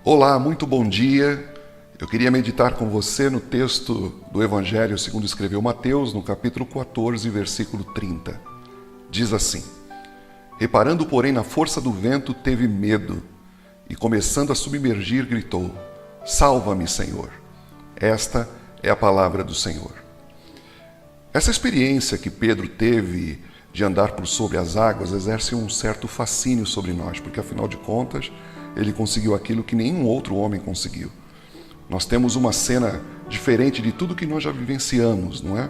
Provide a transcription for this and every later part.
Olá, muito bom dia. Eu queria meditar com você no texto do Evangelho segundo escreveu Mateus, no capítulo 14, versículo 30. Diz assim: Reparando, porém, na força do vento, teve medo e, começando a submergir, gritou: Salva-me, Senhor. Esta é a palavra do Senhor. Essa experiência que Pedro teve de andar por sobre as águas exerce um certo fascínio sobre nós, porque, afinal de contas, ele conseguiu aquilo que nenhum outro homem conseguiu. Nós temos uma cena diferente de tudo que nós já vivenciamos, não é?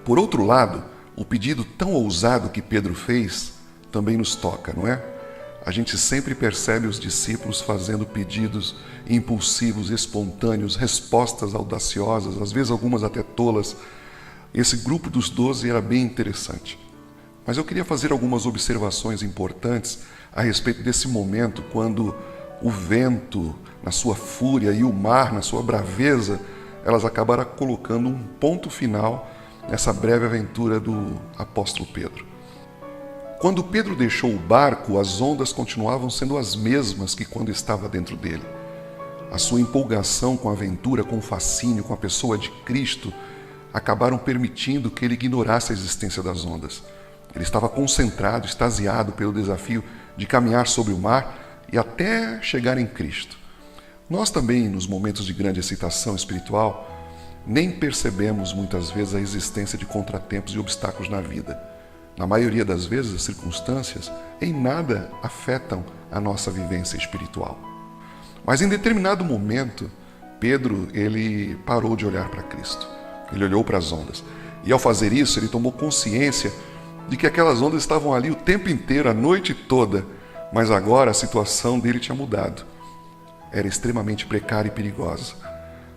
Por outro lado, o pedido tão ousado que Pedro fez também nos toca, não é? A gente sempre percebe os discípulos fazendo pedidos impulsivos, espontâneos, respostas audaciosas, às vezes algumas até tolas. Esse grupo dos 12 era bem interessante. Mas eu queria fazer algumas observações importantes a respeito desse momento quando o vento, na sua fúria, e o mar, na sua braveza, elas acabaram colocando um ponto final nessa breve aventura do apóstolo Pedro. Quando Pedro deixou o barco, as ondas continuavam sendo as mesmas que quando estava dentro dele. A sua empolgação com a aventura, com o fascínio, com a pessoa de Cristo, acabaram permitindo que ele ignorasse a existência das ondas. Ele estava concentrado, extasiado pelo desafio de caminhar sobre o mar e até chegar em Cristo. Nós também, nos momentos de grande excitação espiritual, nem percebemos muitas vezes a existência de contratempos e obstáculos na vida. Na maioria das vezes, as circunstâncias em nada afetam a nossa vivência espiritual. Mas em determinado momento, Pedro, ele parou de olhar para Cristo. Ele olhou para as ondas. E ao fazer isso, ele tomou consciência de que aquelas ondas estavam ali o tempo inteiro, a noite toda, mas agora a situação dele tinha mudado. Era extremamente precária e perigosa.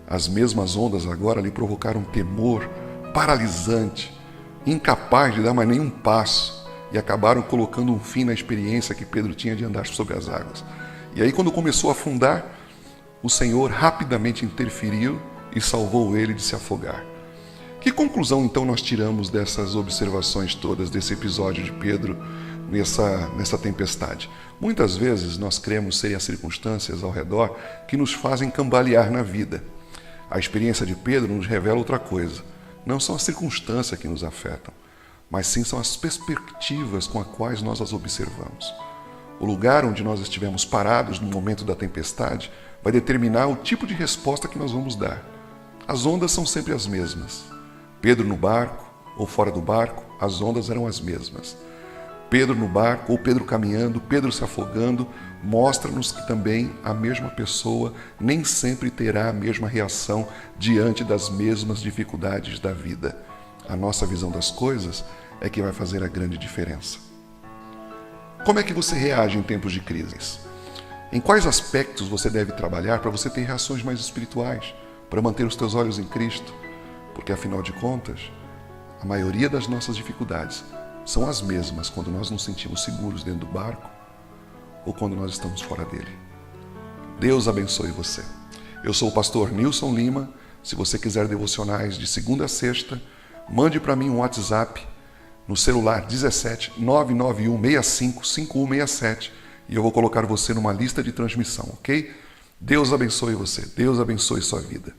As mesmas ondas agora lhe provocaram um temor paralisante, incapaz de dar mais nenhum passo, e acabaram colocando um fim na experiência que Pedro tinha de andar sobre as águas. E aí, quando começou a afundar, o Senhor rapidamente interferiu e salvou ele de se afogar. Que conclusão, então, nós tiramos dessas observações todas, desse episódio de Pedro nessa tempestade? Muitas vezes nós cremos serem as circunstâncias ao redor que nos fazem cambalear na vida. A experiência de Pedro nos revela outra coisa. Não são as circunstâncias que nos afetam, mas sim são as perspectivas com as quais nós as observamos. O lugar onde nós estivermos parados no momento da tempestade vai determinar o tipo de resposta que nós vamos dar. As ondas são sempre as mesmas. Pedro no barco ou fora do barco, as ondas eram as mesmas. Pedro no barco ou Pedro caminhando, Pedro se afogando, mostra-nos que também a mesma pessoa nem sempre terá a mesma reação diante das mesmas dificuldades da vida. A nossa visão das coisas é que vai fazer a grande diferença. Como é que você reage em tempos de crises? Em quais aspectos você deve trabalhar para você ter reações mais espirituais, para manter os teus olhos em Cristo? Porque, afinal de contas, a maioria das nossas dificuldades são as mesmas quando nós nos sentimos seguros dentro do barco ou quando nós estamos fora dele. Deus abençoe você. Eu sou o pastor Nilson Lima. Se você quiser devocionais de segunda a sexta, mande para mim um WhatsApp no celular 17 991 65 5167 e eu vou colocar você numa lista de transmissão, ok? Deus abençoe você. Deus abençoe sua vida.